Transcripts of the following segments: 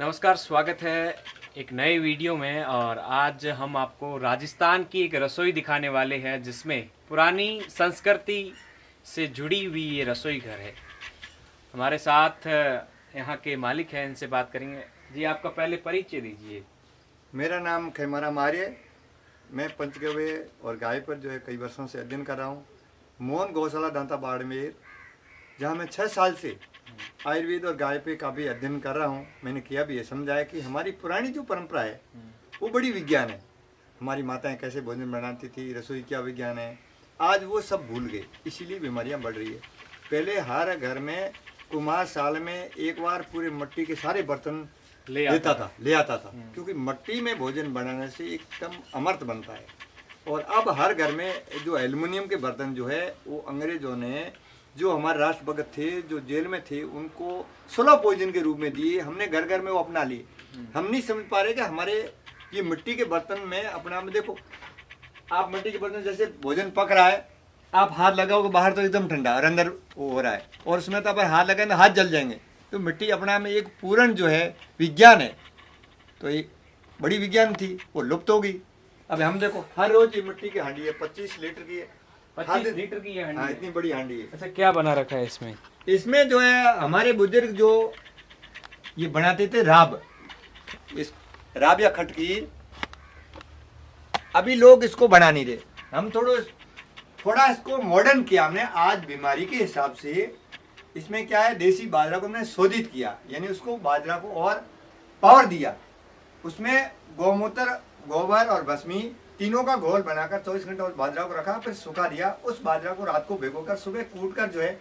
नमस्कार, स्वागत है एक नए वीडियो में। और आज हम आपको राजस्थान की एक रसोई दिखाने वाले हैं जिसमें पुरानी संस्कृति से जुड़ी हुई ये रसोई घर है। हमारे साथ यहाँ के मालिक हैं, इनसे बात करेंगे। जी, आपका पहले परिचय दीजिए। मेरा नाम खैमाराम आर्य। मैं पंचगव्य और गाय पर जो है कई वर्षों से अध्ययन कर रहा हूँ। मोहन गौशाला दांता बाड़मेर, जहाँ मैं 6 साल से आयुर्वेद और गाय पे काफ़ी अध्ययन कर रहा हूँ। मैंने किया भी है, समझाया कि हमारी पुरानी जो परंपरा है वो बड़ी विज्ञान है। हमारी माताएं कैसे भोजन बनाती थी, रसोई क्या विज्ञान है, आज वो सब भूल गए, इसीलिए बीमारियाँ बढ़ रही है। पहले हर घर में कुम्हार साल में एक बार पूरे मिट्टी के सारे बर्तन ले आता था, क्योंकि मिट्टी में भोजन बनाने से एकदम अमृत बनता है। और अब हर घर में जो एल्युमिनियम के बर्तन जो है वो अंग्रेजों ने, जो हमारे राष्ट्रभगत थे जो जेल में थे, उनको स्लो पॉइजन के रूप में दिए। हमने घर घर में वो अपना लिए। हम नहीं समझ पा रहे कि हमारे ये मिट्टी के बर्तन में अपना में देखो, आप मिट्टी के बर्तन जैसे भोजन पक रहा है, आप हाथ लगाओगे बाहर तो एकदम ठंडा और अंदर वो हो रहा है, और उसमें तो अगर हाथ लगाए तो हाथ जल जाएंगे। तो मिट्टी अपना में एक पूर्ण जो है विज्ञान है। तो एक बड़ी विज्ञान थी, वो लुप्त हो गई। अब हम देखो हर रोज ये मिट्टी की हांडी है, 25 लीटर की है, 25 लीटर की ये हांडी हाँ, है। इतनी बड़ी हांडी है। अच्छा, क्या बना रखा है इसमें? इसमें जो है हमारे बुजुर्ग जो ये बनाते थे राब, इस राब या खटकी, अभी लोग इसको बना नहीं रहे। हम थोड़ा इसको मॉडर्न किया हमने। आज बीमारी के हिसाब से इसमें क्या है, देसी बाजरा को हमने शोधित किया, यानी उसको बाजरा को और पावर दिया। उसमें गौमूत्र, गोबर और भस्मी तीनों का घोल बनाकर 24 घंटे उस बाजरा को रखा, फिर सुखा दिया। उस बाजरा को रात को भिगोकर सुबह कूटकर जो है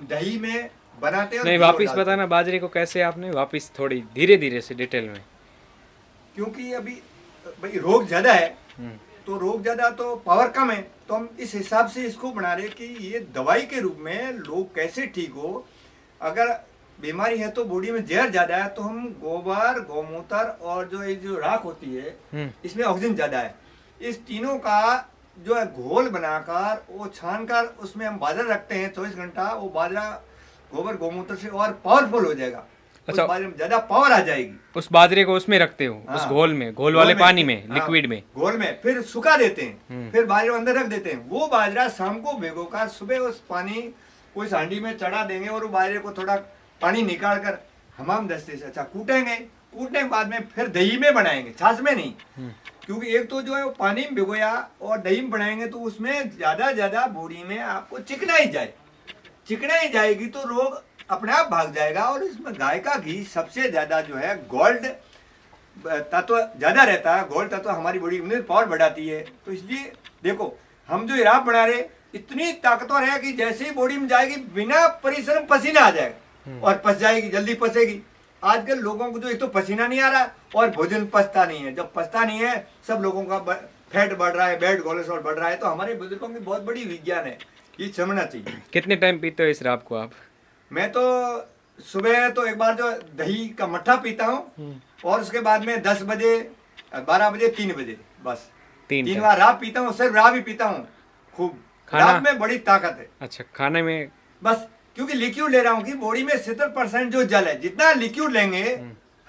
दही में बनाते हैं। नहीं, वापिस बताना बाजरे को कैसे आपने, वापिस थोड़ी धीरे धीरे से डिटेल में। क्योंकि अभी भाई रोग ज्यादा है, तो रोग ज्यादा तो पावर कम है, तो हम इस हिसाब से इसको बना रहे कि ये दवाई के रूप में लोग कैसे ठीक हो। अगर बीमारी है तो बॉडी में जहर ज्यादा है, तो हम गोबर, गौमूत्र और जो राख होती है इसमें ऑक्सीजन ज्यादा है, इस तीनों का जो है घोल बनाकर वो छानकर उसमें हम बाजरा रखते हैं 24 घंटा। वो बाजरा गोबर गौमूत्र से और पावरफुल हो जाएगा। अच्छा, उस बाजरे में ज्यादा पावर आ जाएगी। उस बाजरे को उसमें रखते हो? हाँ, उस घोल में, घोल वाले पानी में, हाँ, लिक्विड में, घोल में, फिर सुखा देते हैं, फिर बाजरे अंदर रख देते हैं। वो बाजरा शाम को भिगोकर सुबह उस पानी को इस हांडी में चढ़ा देंगे, और वो बाजरे को थोड़ा पानी निकाल कर हमाम दस्ते से अच्छा कूटेंगे। कूटने के बाद में फिर दही में बनाएंगे, छाछ में नहीं। क्योंकि एक तो जो है वो पानी में भिगोया और दही में बनाएंगे तो उसमें ज्यादा बॉडी में आपको चिकनाई जाएगी, तो रोग अपने आप भाग जाएगा। और इसमें गाय का घी सबसे ज्यादा जो है गोल्ड तत्व ज्यादा रहता है। गोल्ड तत्व हमारी बॉडी में पावर बढ़ाती है। तो इसलिए देखो हम जो राब बना रहे इतनी ताकतवर है कि जैसे ही बॉडी में जाएगी बिना परिश्रम पसीना आ जाएगा और पच जाएगी, जल्दी पचेगी। आजकल लोगों को जो एक तो पसीना नहीं आ रहा और भोजन पचता नहीं है। जब पचता नहीं है, सब लोगों का फैट बढ़ रहा है, बैड कोलेस्ट्रॉल बढ़ रहा है। तो हमारे बुजुर्गों की बहुत बड़ी विज्ञान है, ये समझना चाहिए। कितने टाइम पीते हो इस राब को आप? मैं तो सुबह तो एक बार जो दही का मट्ठा पीता हूँ, और उसके बाद में 10 बजे, 12 बजे, 3 बजे, बस 3 बार राब पीता हूँ। सिर्फ राब ही पीता हूँ खूब। राब में बड़ी ताकत है। अच्छा, खाने में बस क्योंकि लिक्विड ले रहा हूँ कि बॉडी में 70% जो जल है, जितना लिक्विड लेंगे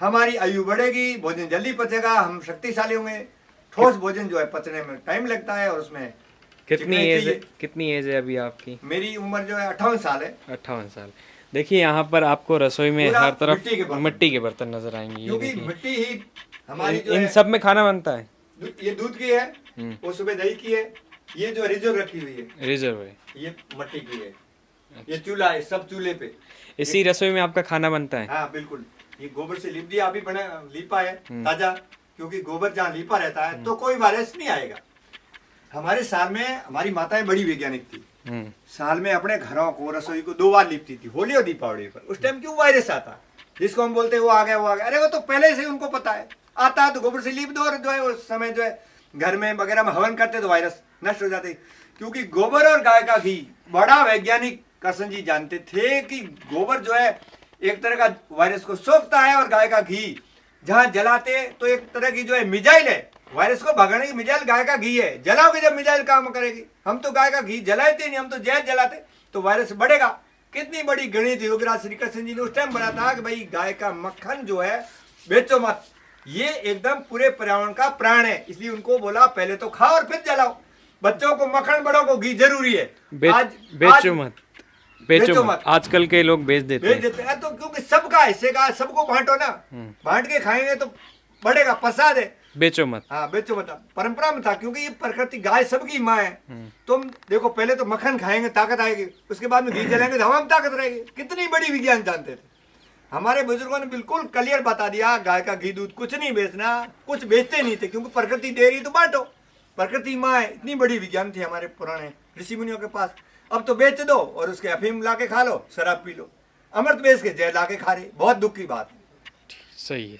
हमारी आयु बढ़ेगी, भोजन जल्दी पचेगा, हम शक्तिशाली होंगे। ठोस भोजन जो है पचने में टाइम लगता है। और उसमें कितनी एज है अभी आपकी? मेरी उम्र जो है 58 साल है। 58 साल। देखिए, यहाँ पर आपको रसोई में हर तरफ मिट्टी के बर्तन नजर आएंगे। क्योंकि मिट्टी ही हमारी जो इन सब में खाना बनता है। ये दूध की है, वो सुबह दही की है, ये जो रिजर्व रखी हुई है, रिजर्व है, ये मिट्टी की है। ये चूल्हा है, सब चूल्हे पे इसी रसोई में आपका खाना बनता है। हाँ बिल्कुल। ये गोबर से लिप दिया, अभी बना लीपा है ताजा, क्योंकि गोबर जहाँ लीपा रहता है तो कोई वायरस नहीं आएगा। हमारे साल में हमारी माताएं बड़ी वैज्ञानिक थी। साल में अपने घरों को, रसोई को 2 बार लिपती थी, होली और दीपावली पर। उस टाइम क्यों वायरस आता, जिसको हम बोलते हैं वो आ गया, वो आ गया। अरे वो तो पहले से ही उनको पता है, आता है तो गोबर से लीप दो, और जो है उस समय जो है घर में वगैरह में हवन करते तो वायरस नष्ट हो जाते। क्योंकि गोबर और गाय का घी, बड़ा वैज्ञानिक करसन जी जानते थे कि गोबर जो है एक तरह का वायरस को सोखता है, और गाय का घी जहां जलाते तो एक तरह की जो है मिजाइल है, वायरस को भगाने की मिजाइल गाय का घी है। जलाओगे जब मिजाइल काम करेगी। हम तो गाय का घी जलाते नहीं, हम तो जहर जलाते, तो वायरस बढ़ेगा। कितनी बड़ी गणित योगराज श्री कृष्ण जी ने उस टाइम बनाया था कि भाई गाय का मक्खन जो है बेचो मत। ये एकदम पूरे पर्यावरण का प्राण है, इसलिए उनको बोला पहले तो खाओ और फिर जलाओ। बच्चों को मक्खन, बड़ों को घी जरूरी है। बेचो मत, बेचो मत। आजकल के लोग बेच देते हैं तो क्योंकि सबका हिस्से का, सबको बांटो ना, बांट के खाएंगे तो बढ़ेगा, प्रसाद है। बेचो मत। हाँ बेचो मत, परंपरा में था, क्योंकि ये प्रकृति, गाय सबकी माँ है। तुम देखो पहले तो मक्खन खाएंगे ताकत आएगी, उसके बाद में घी जलाएंगे तो हवा में ताकत रहेगी। कितनी बड़ी विज्ञान जानते थे हमारे बुजुर्गों ने, बिल्कुल क्लियर बता दिया, गाय का घी दूध कुछ नहीं बेचना, कुछ बेचते नहीं थे, क्योंकि प्रकृति दे रही तो बांटो, प्रकृति माँ है। इतनी बड़ी विज्ञान थी हमारे पुराने ऋषि मुनियों के पास। अब तो बेच दो और उसके अफीम ला के खा लो, शराब पी लो, अमृत बेच के जहर ला के खा रहे। बहुत दुख की बात है। सही है।